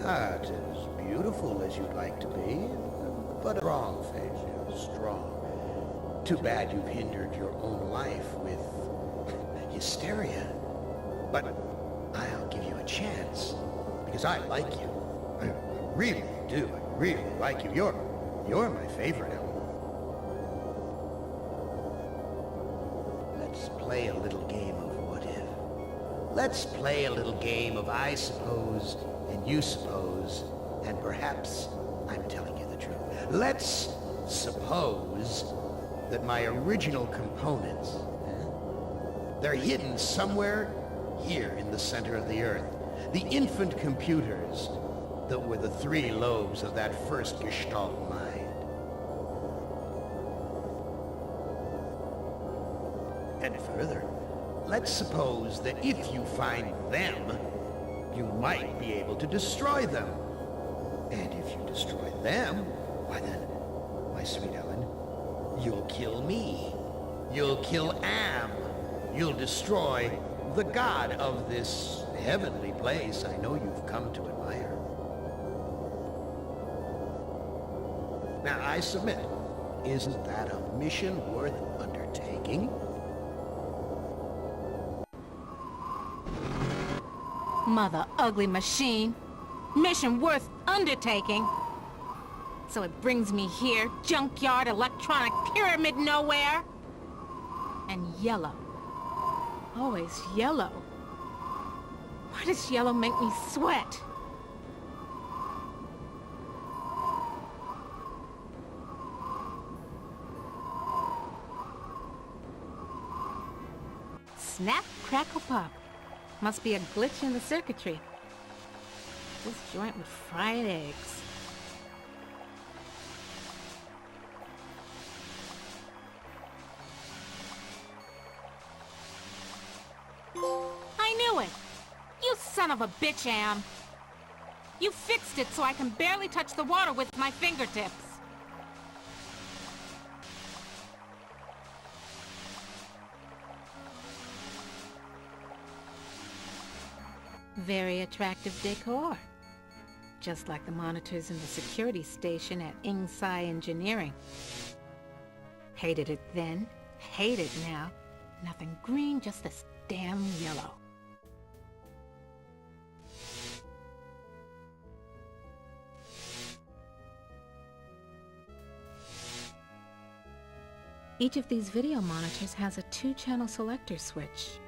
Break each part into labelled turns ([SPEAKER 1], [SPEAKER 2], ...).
[SPEAKER 1] Not as beautiful as you'd like to be, but a strong face, strong. Too bad you've hindered your own life with hysteria. But I'll give you a chance, because I like you. I really do. I really like you. You're my favorite, Ellen. Let's play a little game of what if. Let's play a little game of I suppose and you suppose, and perhaps I'm telling you the truth. Let's suppose that my original components, they're hidden somewhere here in the center of the Earth. The infant computers that were the three lobes of that first Gestalt mind. And further, let's suppose that if you find them, you might be able to destroy them. And if you destroy them, why then, my sweet Ellen, you'll kill me. You'll kill Am. You'll destroy the god of this heavenly place I know you've come to admire. Now, I submit, isn't that a mission worth undertaking?
[SPEAKER 2] Mother ugly machine. Mission worth undertaking. So it brings me here, junkyard, electronic pyramid nowhere. And yellow. Always yellow. Why does yellow make me sweat? Snap, crackle, pop. Must be a glitch in the circuitry. This joint with fried eggs. I knew it! You son of a bitch, Am! You fixed it so I can barely touch the water with my fingertips. Very attractive decor. Just like the monitors in the security station at Ingsai Engineering. Hated it then, hate it now. Nothing green, just this damn yellow. Each of these video monitors has a 2-channel selector switch.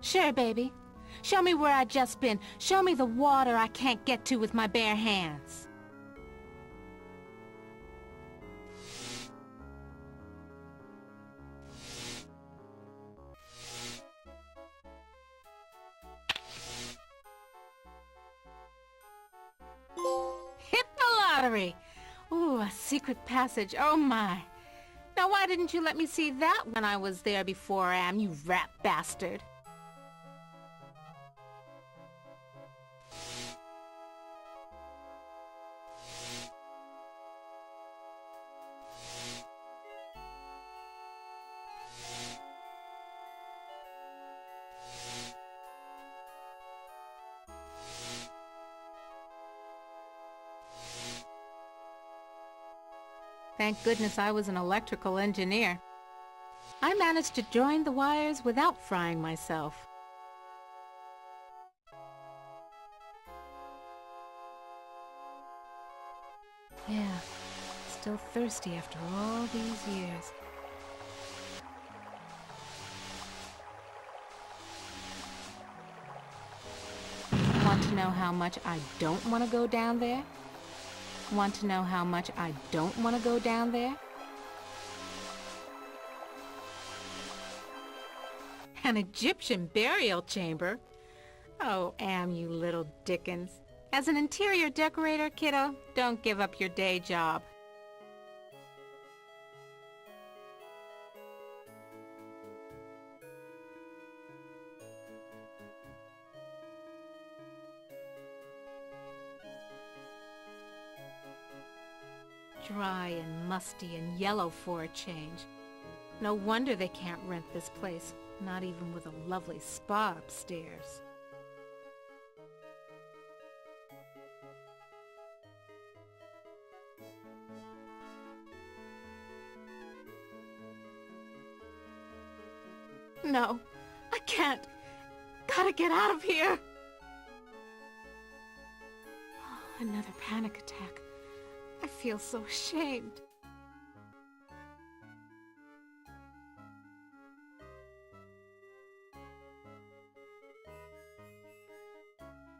[SPEAKER 2] Sure, baby. Show me where I just been. Show me the water I can't get to with my bare hands. Hit the lottery! Ooh, a secret passage. Oh my. Now why didn't you let me see that when I was there before, Am, you rat bastard? Thank goodness I was an electrical engineer. I managed to join the wires without frying myself. Yeah, still thirsty after all these years. Want to know how much I don't want to go down there? Want to know how much I don't want to go down there? An Egyptian burial chamber? Oh, Am, you little Dickens. As an interior decorator, kiddo, don't give up your day job. Dry and musty and yellow for a change. No wonder they can't rent this place, not even with a lovely spa upstairs. No, I can't. Gotta get out of here. Oh, another panic attack. I feel so ashamed.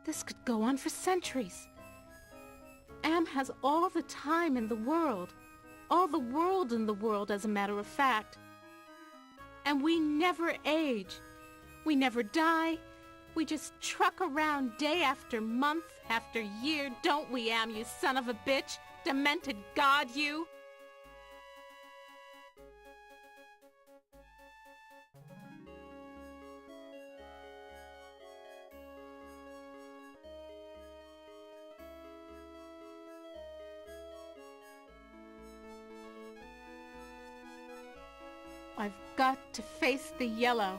[SPEAKER 2] This could go on for centuries. Am has all the time in the world. All the world in the world, as a matter of fact. And we never age. We never die. We just truck around day after month after year, don't we, Am, you son of a bitch? Demented god, you! I've got to face the yellow.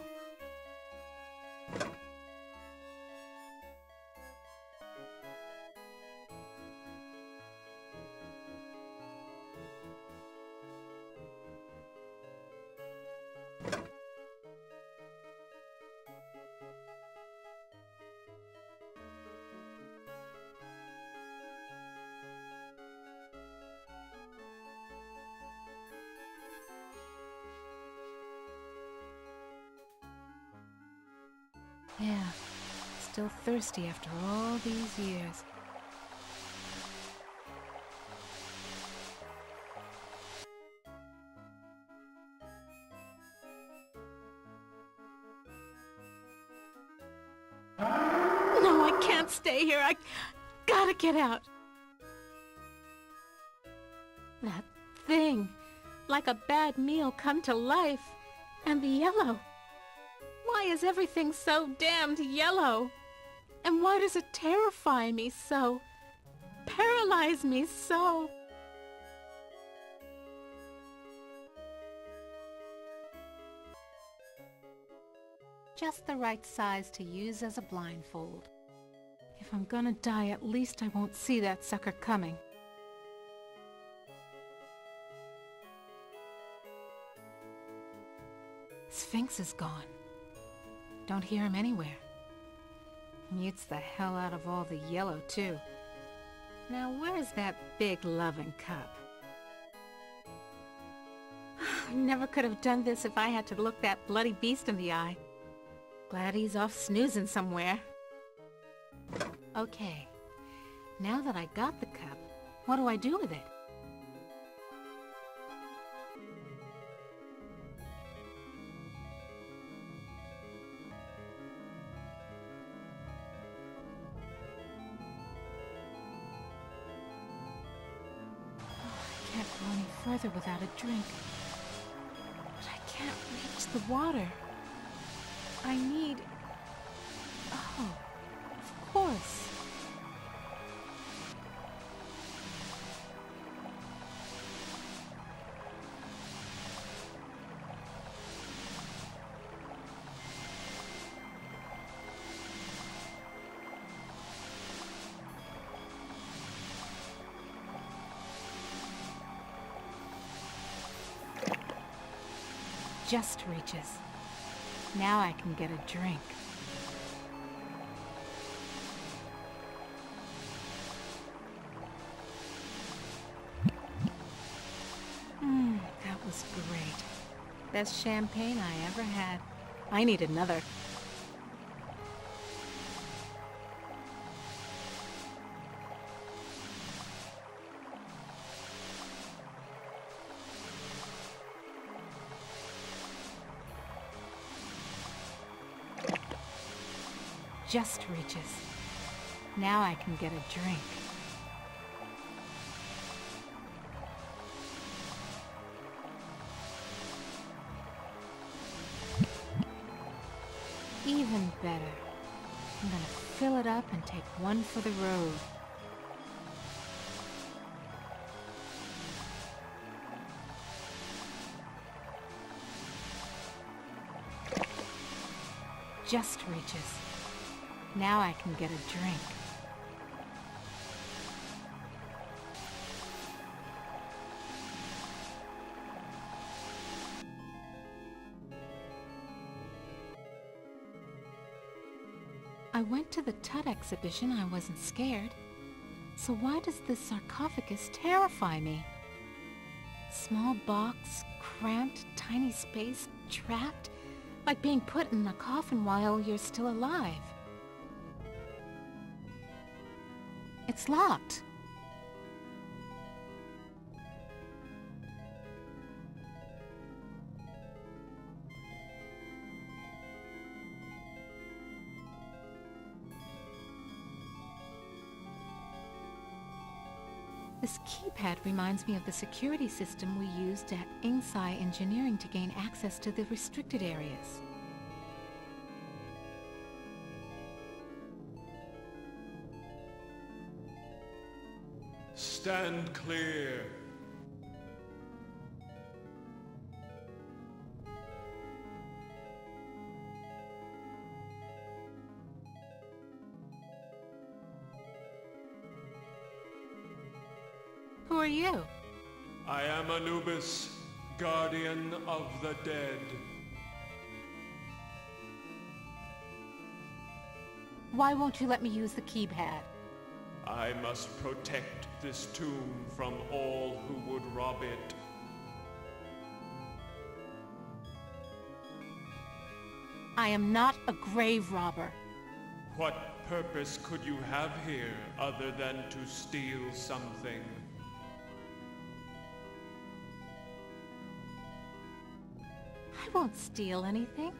[SPEAKER 2] Yeah, still thirsty after all these years. No, I can't stay here. I gotta get out. That thing, like a bad meal come to life. And the yellow. Why is everything so damned yellow? And why does it terrify me so? Paralyze me so? Just the right size to use as a blindfold. If I'm gonna die, at least I won't see that sucker coming. Sphinx is gone. Don't hear him anywhere. Mutes the hell out of all the yellow, too. Now, where's that big loving cup? I never could have done this if I had to look that bloody beast in the eye. Glad he's off snoozing somewhere. Okay, now that I got the cup, what do I do with it? I can't go any further without a drink. But I can't reach the water. I need... Oh, of course. Just reaches. Now I can get a drink. That was great. Best champagne I ever had. I need another. Just reaches. Now I can get a drink. Even better. I'm gonna fill it up and take one for the road. just reaches. Now I can get a drink. I went to the Tut exhibition. I wasn't scared. So why does this sarcophagus terrify me? Small box, cramped, tiny space, trapped, like being put in a coffin while you're still alive. It's locked. This keypad reminds me of the security system we used at Ingsci Engineering to gain access to the restricted areas.
[SPEAKER 3] Stand clear.
[SPEAKER 2] Who are you?
[SPEAKER 3] I am Anubis, guardian of the dead.
[SPEAKER 2] Why won't you let me use the keypad?
[SPEAKER 3] I must protect this tomb from all who would rob it.
[SPEAKER 2] I am not a grave robber.
[SPEAKER 3] What purpose could you have here other than to steal something?
[SPEAKER 2] I won't steal anything.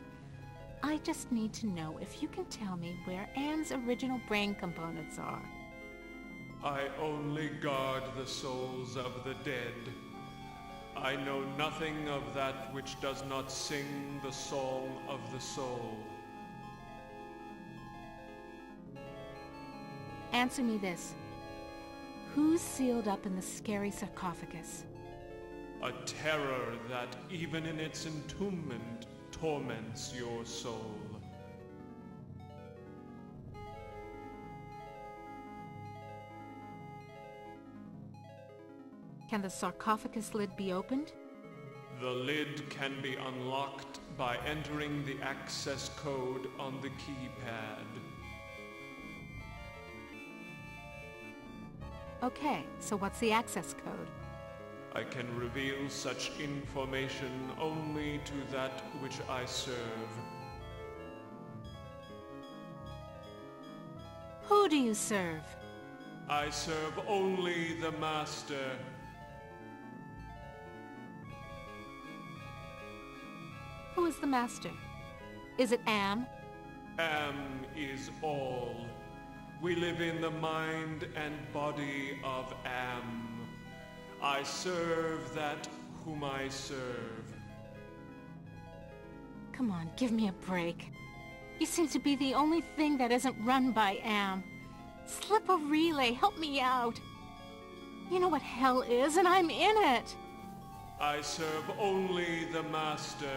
[SPEAKER 2] I just need to know if you can tell me where Anne's original brain components are.
[SPEAKER 3] I only guard the souls of the dead. I know nothing of that which does not sing the song of the soul.
[SPEAKER 2] Answer me this. Who's sealed up in the scary sarcophagus?
[SPEAKER 3] A terror that, even in its entombment, torments your soul.
[SPEAKER 2] Can the sarcophagus lid be opened?
[SPEAKER 3] The lid can be unlocked by entering the access code on the keypad.
[SPEAKER 2] Okay, so what's the access code?
[SPEAKER 3] I can reveal such information only to that which I serve.
[SPEAKER 2] Who do you serve?
[SPEAKER 3] I serve only the Master.
[SPEAKER 2] Who is the Master? Is it Am?
[SPEAKER 3] Am is all. We live in the mind and body of Am. I serve that whom I serve.
[SPEAKER 2] Come on, give me a break. You seem to be the only thing that isn't run by Am. Slip a relay, help me out. You know what hell is, and I'm in it.
[SPEAKER 3] I serve only the Master.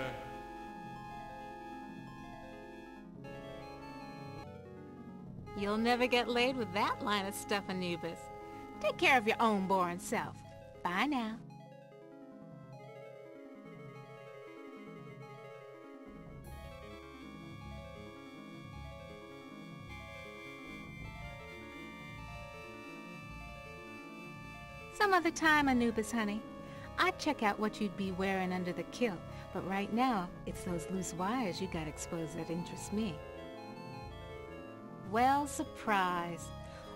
[SPEAKER 2] You'll never get laid with that line of stuff, Anubis. Take care of your own boring self. Bye now. Some other time, Anubis, honey. I'd check out what you'd be wearing under the kilt, but right now, it's those loose wires you got exposed that interest me. Well, surprise.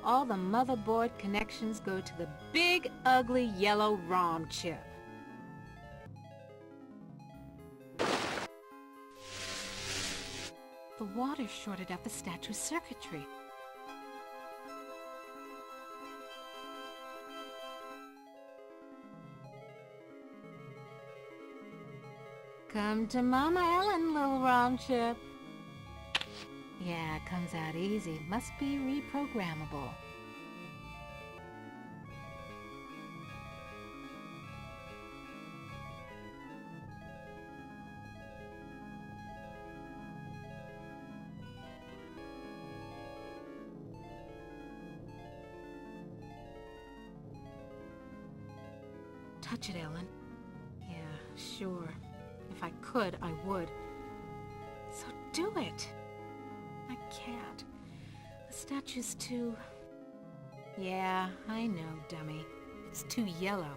[SPEAKER 2] All the motherboard connections go to the big, ugly, yellow ROM chip. The water shorted out the statue's circuitry. Come to Mama Ellen, little ROM chip. Yeah, it comes out easy. Must be reprogrammable. touch it, Ellen. Yeah, sure. If I could, I would. So do it. I can't. The statue's too... Yeah, I know, dummy. It's too yellow.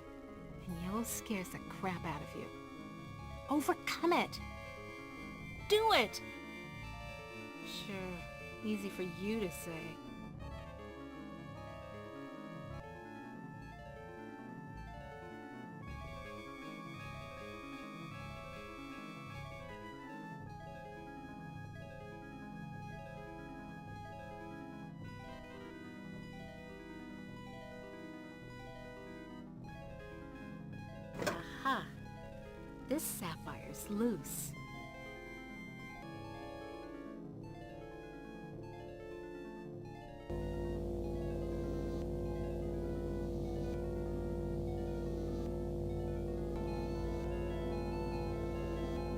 [SPEAKER 2] And yellow scares the crap out of you. Overcome it! Do it! Sure, easy for you to say. Aha! This sapphire's loose.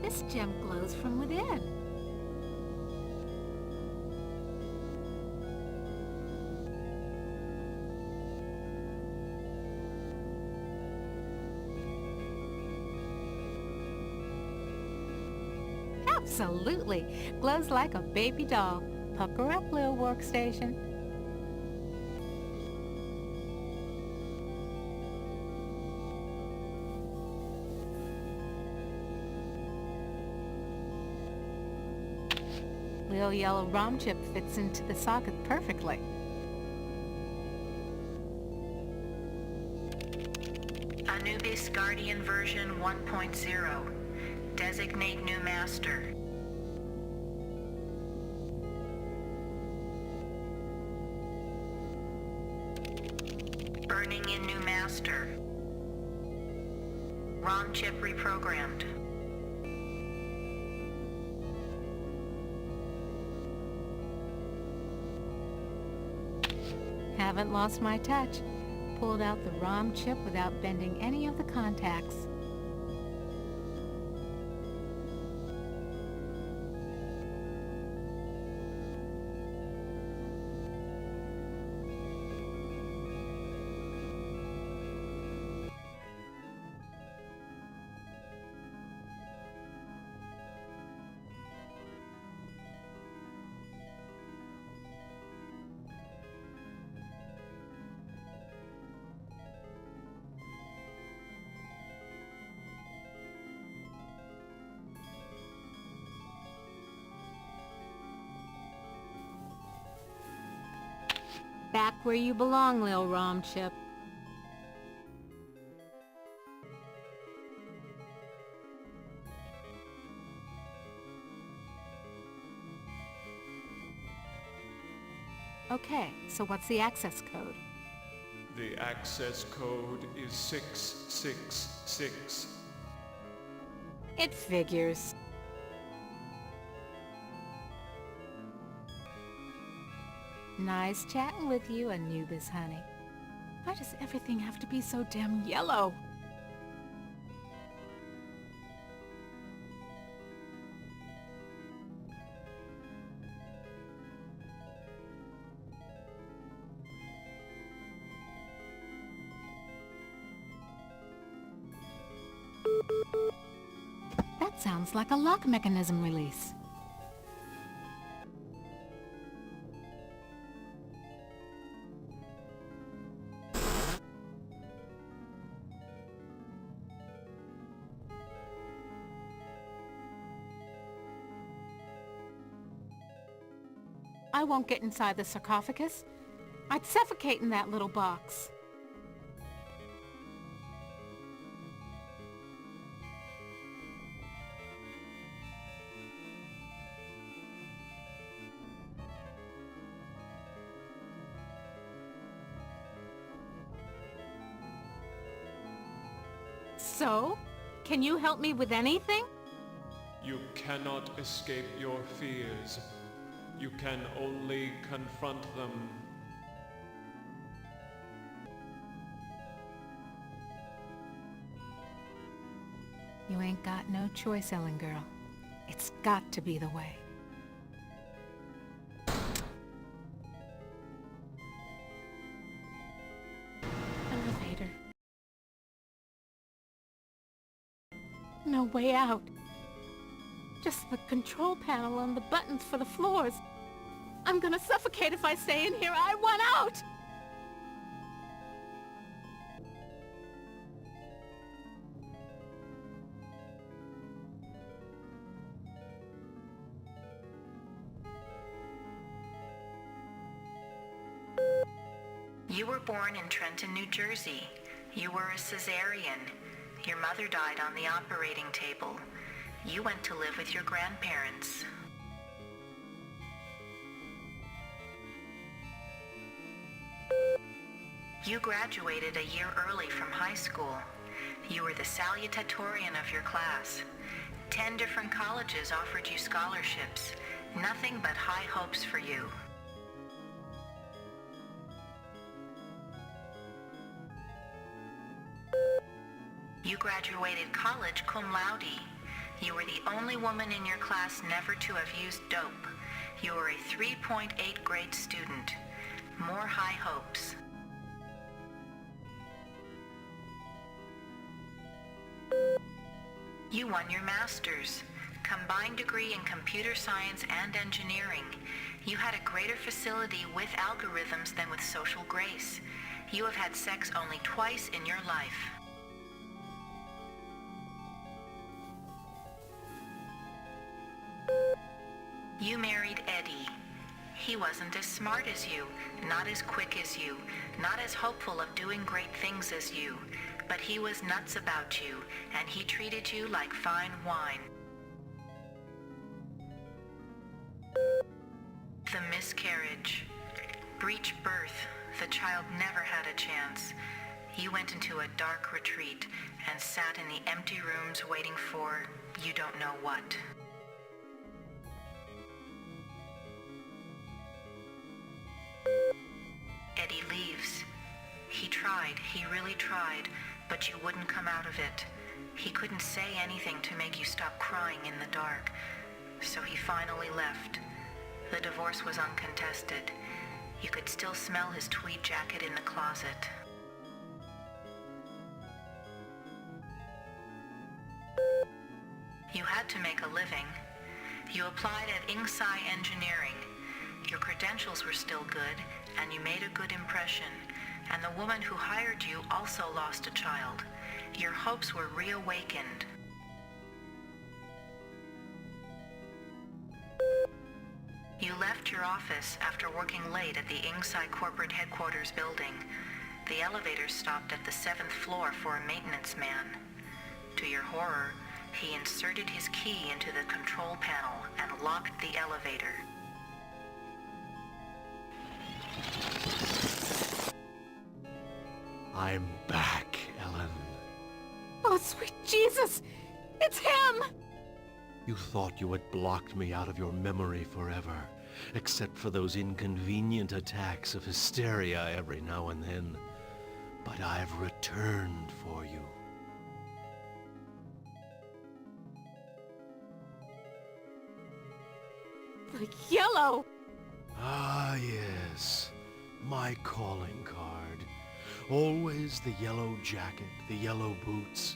[SPEAKER 2] This gem glows from within. Absolutely. Glows like a baby doll. Pucker up, little workstation. Little yellow ROM chip fits into the socket perfectly.
[SPEAKER 4] Anubis Guardian version 1.0. Designate new master. Burning in new master. ROM chip reprogrammed.
[SPEAKER 2] Haven't lost my touch. Pulled out the ROM chip without bending any of the contacts. Back where you belong, Lil ROM chip. Okay, so what's the access code?
[SPEAKER 3] The access code is 666.
[SPEAKER 2] It figures. Nice chatting with you, Anubis, honey. Why does everything have to be so damn yellow? That sounds like a lock mechanism release. I won't get inside the sarcophagus. I'd suffocate in that little box. So, can you help me with anything?
[SPEAKER 3] You cannot escape your fears. You can only confront them.
[SPEAKER 2] You ain't got no choice, Ellen girl. It's got to be the way. way out. Just the control panel and the buttons for the floors. I'm gonna suffocate if I stay in here. I want out!
[SPEAKER 4] You were born in Trenton, New Jersey. You were a cesarean. Your mother died on the operating table. You went to live with your grandparents. You graduated a year early from high school. You were the salutatorian of your class. 10 different colleges offered you scholarships. Nothing but high hopes for you. You graduated college cum laude. You were the only woman in your class never to have used dope. You were a 3.8 grade student. More high hopes. You won your master's, combined degree in computer science and engineering. You had a greater facility with algorithms than with social grace. You have had sex only twice in your life. You married Eddie. He wasn't as smart as you, not as quick as you, not as hopeful of doing great things as you, but he was nuts about you, and he treated you like fine wine. The miscarriage. Breech birth. The child never had a chance. You went into a dark retreat and sat in the empty rooms waiting for you don't know what. Eddie leaves. He tried, he really tried, but you wouldn't come out of it. He couldn't say anything to make you stop crying in the dark, so he finally left. The divorce was uncontested. You could still smell his tweed jacket in the closet. You had to make a living. You applied at Ingsci Engineering. Your credentials were still good, and you made a good impression. And the woman who hired you also lost a child. Your hopes were reawakened. You left your office after working late at the Ingsci corporate headquarters building. The elevator stopped at the 7th floor for a maintenance man. To your horror, he inserted his key into the control panel and locked the elevator.
[SPEAKER 5] I'm back, Ellen.
[SPEAKER 2] Oh, sweet Jesus! It's him!
[SPEAKER 5] You thought you had blocked me out of your memory forever, except for those inconvenient attacks of hysteria every now and then. But I've returned for you.
[SPEAKER 2] The yellow!
[SPEAKER 5] Ah, yes. My calling card. Always the yellow jacket, the yellow boots.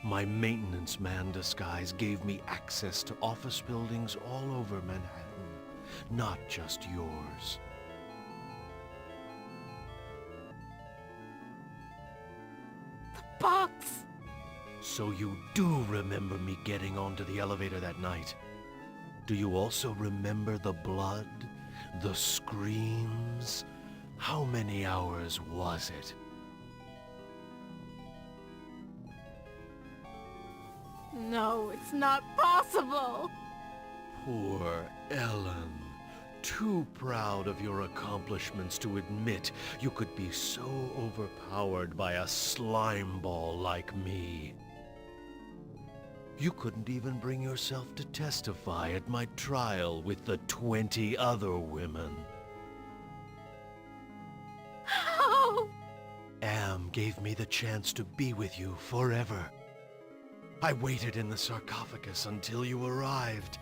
[SPEAKER 5] My maintenance man disguise gave me access to office buildings all over Manhattan, not just yours.
[SPEAKER 2] The box!
[SPEAKER 5] So you do remember me getting onto the elevator that night. Do you also remember the blood? The screams? How many hours was it?
[SPEAKER 2] No, it's not possible!
[SPEAKER 5] Poor Ellen. Too proud of your accomplishments to admit you could be so overpowered by a slime ball like me. You couldn't even bring yourself to testify at my trial with the 20 other women.
[SPEAKER 2] How?
[SPEAKER 5] Am gave me the chance to be with you forever. I waited in the sarcophagus until you arrived.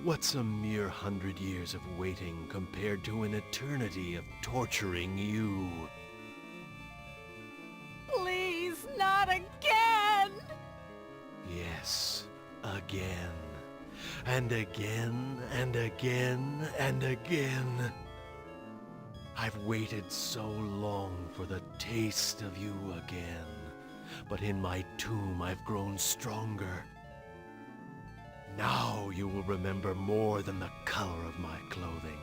[SPEAKER 5] What's a mere 100 years of waiting compared to an eternity of torturing you?
[SPEAKER 2] Please, not again!
[SPEAKER 5] again. And again, and again, and again. I've waited so long for the taste of you again. But in my tomb I've grown stronger. Now you will remember more than the color of my clothing.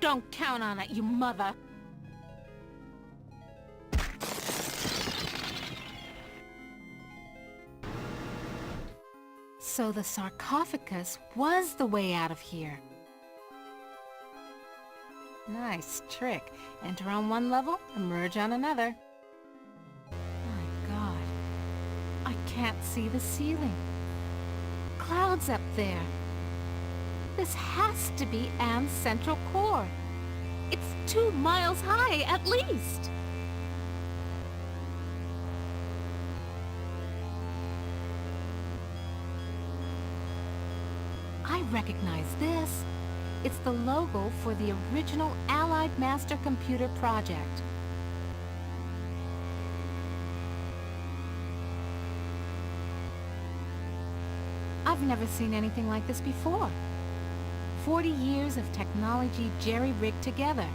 [SPEAKER 2] Don't count on it, you mother! So the sarcophagus was the way out of here. Nice trick. Enter on one level, emerge on another. My God. I can't see the ceiling. Clouds up there. This has to be Am's central core. It's 2 miles high, at least. I recognize this. It's the logo for the original Allied Master Computer project. I've never seen anything like this before. 40 years of technology jerry-rigged together.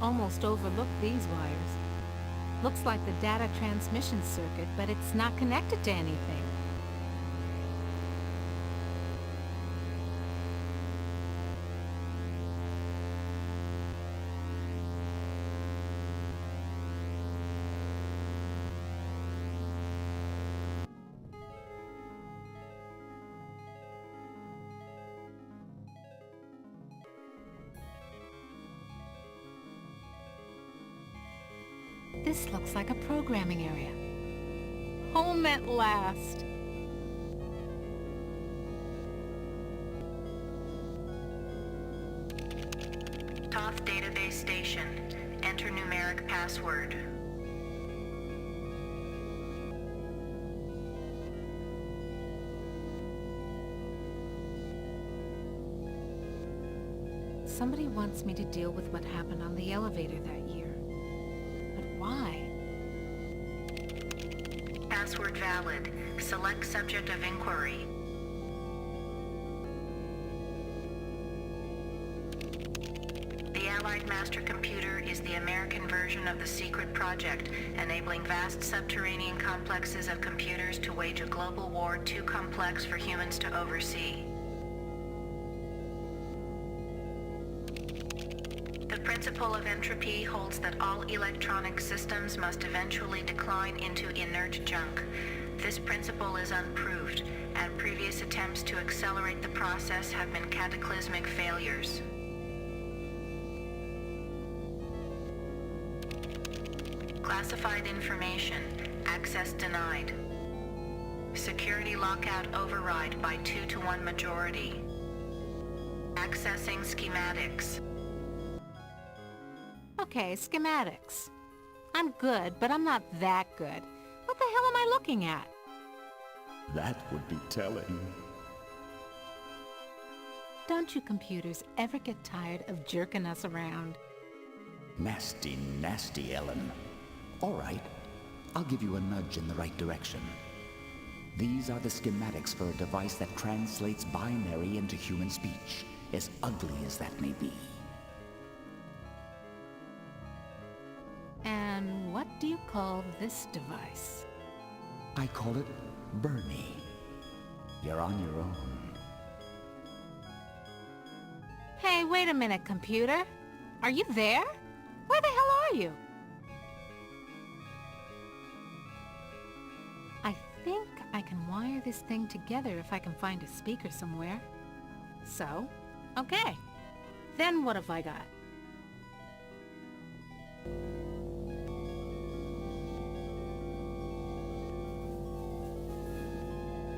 [SPEAKER 2] Almost overlooked these wires. Looks like the data transmission circuit, but it's not connected to anything. This looks like a programming area. Home at last!
[SPEAKER 4] Toth Database Station. Enter numeric password.
[SPEAKER 2] Somebody wants me to deal with what happened on the elevator that year. But why?
[SPEAKER 4] Password valid. Select subject of inquiry. The Allied Master Computer is the American version of the secret project, enabling vast subterranean complexes of computers to wage a global war too complex for humans to oversee. The principle of entropy holds that all electronic systems must eventually decline into inert junk. This principle is unproved, and previous attempts to accelerate the process have been cataclysmic failures. Classified information. Access denied. Security lockout override by 2-to-1 majority. Accessing schematics.
[SPEAKER 2] Okay, schematics. I'm good, but I'm not that good. What the hell am I looking at?
[SPEAKER 6] That would be telling.
[SPEAKER 2] Don't you computers ever get tired of jerking us around?
[SPEAKER 6] Nasty, nasty, Ellen. All right, I'll give you a nudge in the right direction. These are the schematics for a device that translates binary into human speech, as ugly as that may be.
[SPEAKER 2] And what do you call this device?
[SPEAKER 6] I call it Bernie. You're on your own.
[SPEAKER 2] Hey, wait a minute, computer. Are you there? Where the hell are you? I think I can wire this thing together if I can find a speaker somewhere. So, okay. Then what have I got?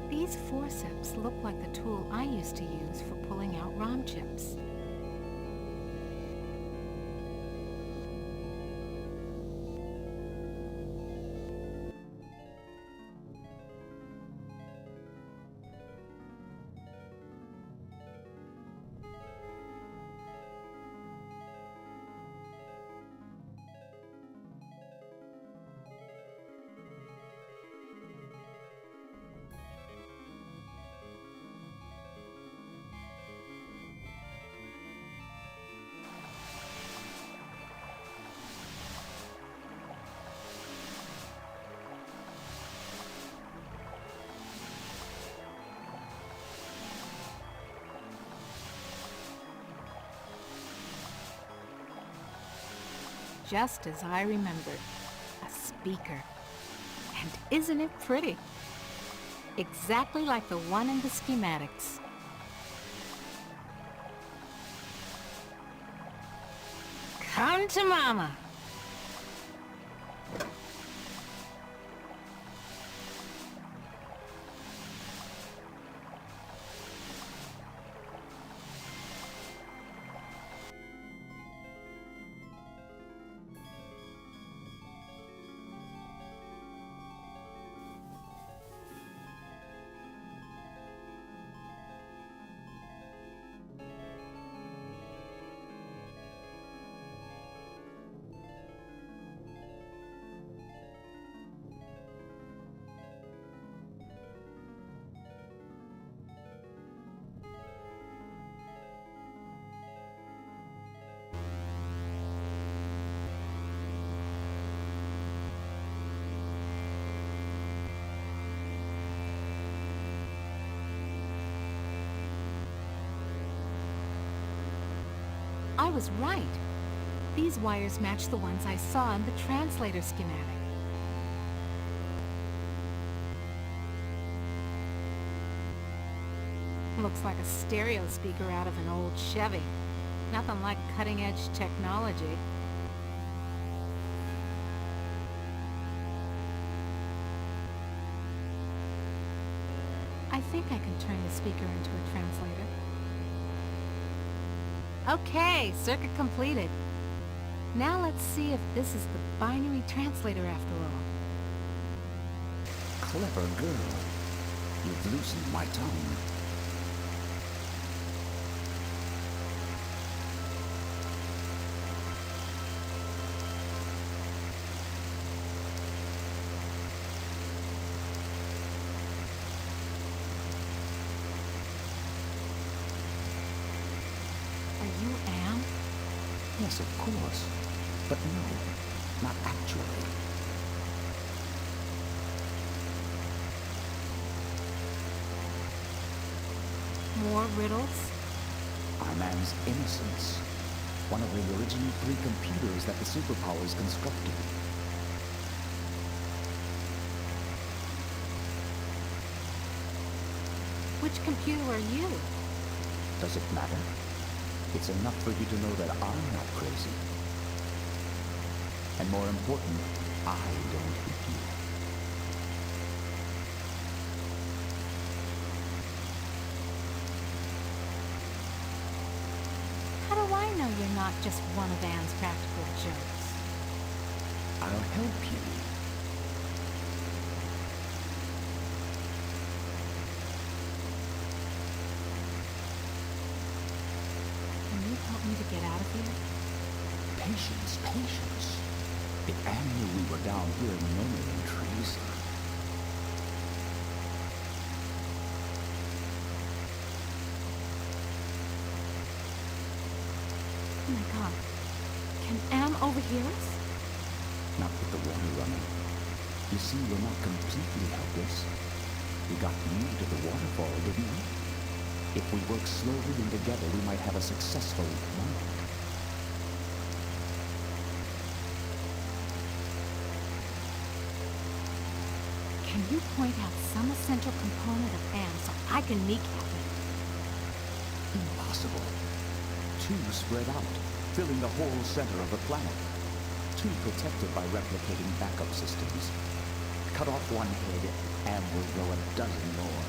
[SPEAKER 2] These forceps look like the tool I used to use for pulling out ROM chips. just as I remembered. A speaker. And isn't it pretty? Exactly like the one in the schematics. Come to Mama! I was right. These wires match the ones I saw in the translator schematic. Looks like a stereo speaker out of an old Chevy. Nothing like cutting-edge technology. I think I can turn the speaker into a translator. Okay, circuit completed. Now let's see if this is the binary translator after all.
[SPEAKER 6] Clever girl. You've loosened my tongue.
[SPEAKER 2] Are you Am?
[SPEAKER 6] Yes, of course. But no, not actually.
[SPEAKER 2] More riddles?
[SPEAKER 6] I'm Am's Innocence, one of the original 3 computers that the superpowers constructed.
[SPEAKER 2] Which computer are you?
[SPEAKER 6] Does it matter? It's enough for you to know that I'm not crazy. And more important, I don't hate you.
[SPEAKER 2] How do I know you're not just one of Anne's practical jokes?
[SPEAKER 6] I'll help you.
[SPEAKER 2] Can you help me to get out of here?
[SPEAKER 6] Patience, patience. If Anne knew we were down here murmuring trees.
[SPEAKER 2] Oh my God. Can Am overhear us?
[SPEAKER 6] Not with the water running. You see, we're not completely helpless. We got you to the waterfall, didn't we? If we work slowly and together, we might have a successful moment.
[SPEAKER 2] Can you point out some essential component of Am so I can kneecap it?
[SPEAKER 6] Impossible. 2 spread out, filling the whole center of the planet. 2 protected by replicating backup systems. Cut off one head, Am will grow a dozen more.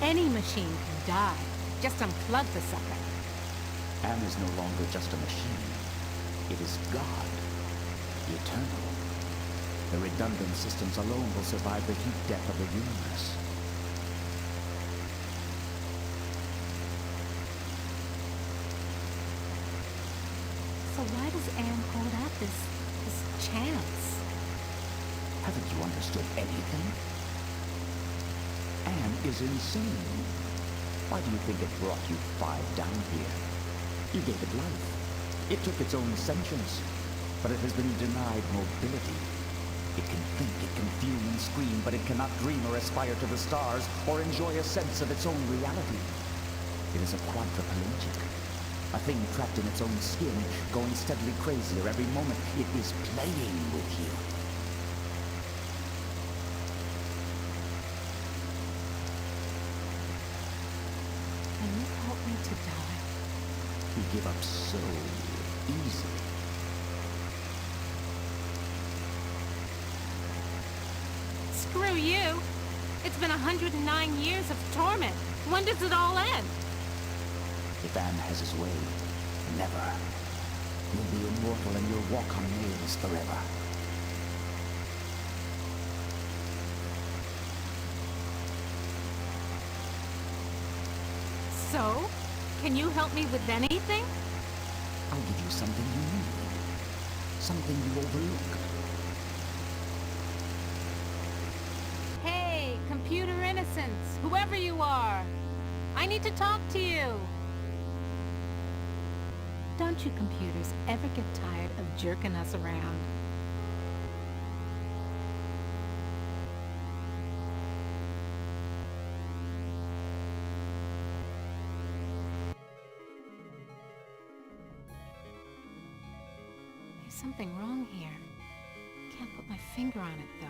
[SPEAKER 2] Any machine can die. Just unplug the sucker.
[SPEAKER 6] Am is no longer just a machine. It is God, the Eternal. The redundant systems alone will survive the heat death of the universe.
[SPEAKER 2] So why does Am hold out this chance?
[SPEAKER 6] Haven't you understood anything? Am is insane. Why do you think it brought you 5 down here? You gave it life. It took its own sentience, but it has been denied mobility. It can think, it can fume and scream, but it cannot dream or aspire to the stars or enjoy a sense of its own reality. It is a quadriplegic. A thing trapped in its own skin, going steadily crazier every moment. It is playing with you.
[SPEAKER 2] Can you help me to die?
[SPEAKER 6] You give up so easily.
[SPEAKER 2] Screw you! It's been 109 years of torment. When does it all end?
[SPEAKER 6] If Am has his way, never. You'll be immortal and you'll walk on nails forever.
[SPEAKER 2] So? Can you help me with anything?
[SPEAKER 6] I'll give you something you need. Something you overlooked.
[SPEAKER 2] Hey, computer innocence, whoever you are. I need to talk to you. Don't you computers ever get tired of jerking us around? There's something wrong here. Can't put my finger on it, though.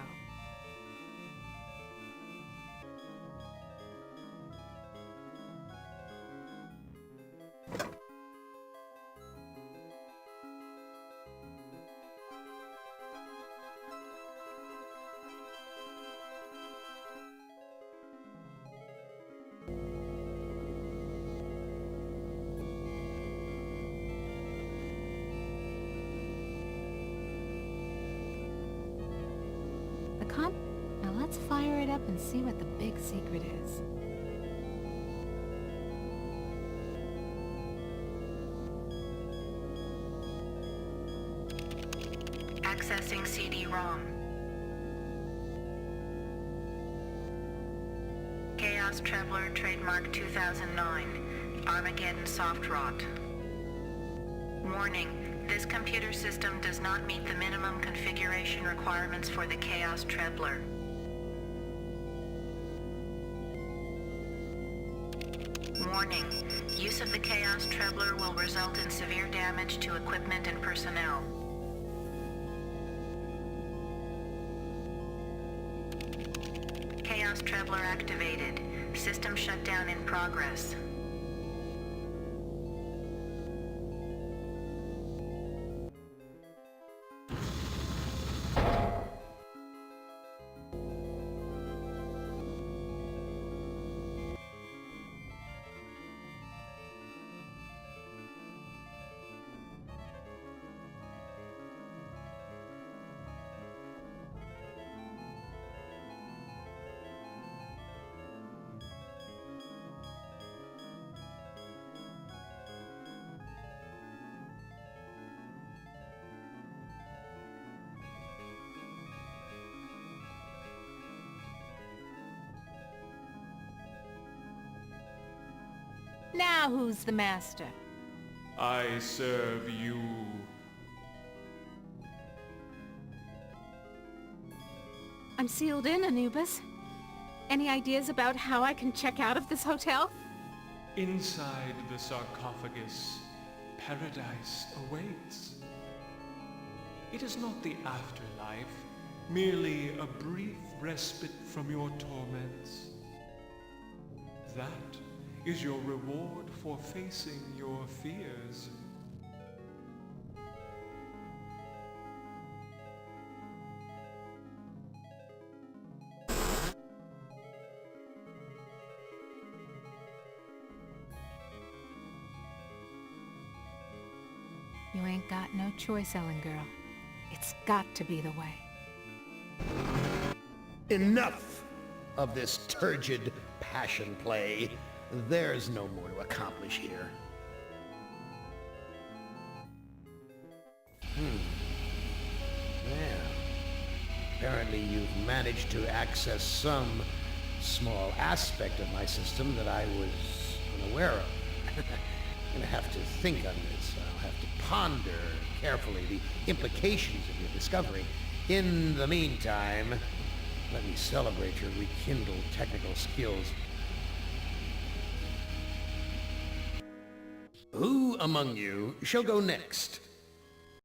[SPEAKER 2] Now let's fire it up and see what the big secret is.
[SPEAKER 4] Accessing CD-ROM. Chaos Traveler Trademark 2009. Armageddon Soft Rot. Warning. This computer system does not meet the minimum configuration requirements for the Chaos Trebler. Warning. Use of the Chaos Trebler will result in severe damage to equipment and personnel. Chaos Trebler activated. System shutdown in progress.
[SPEAKER 2] Now who's the master?
[SPEAKER 3] I serve you.
[SPEAKER 2] I'm sealed in, Anubis. Any ideas about how I can check out of this hotel?
[SPEAKER 3] Inside the sarcophagus, paradise awaits. It is not the afterlife, merely a brief respite from your torments. That is your reward for facing your fears.
[SPEAKER 2] You ain't got no choice, Ellen girl. It's got to be the way.
[SPEAKER 1] Enough of this turgid passion play. There's no more to accomplish here. Well, apparently you've managed to access some small aspect of my system that I was unaware of. I'm gonna have to think on this. I'll have to ponder carefully the implications of your discovery. In the meantime, let me celebrate your rekindled technical skills. Who among you shall go next?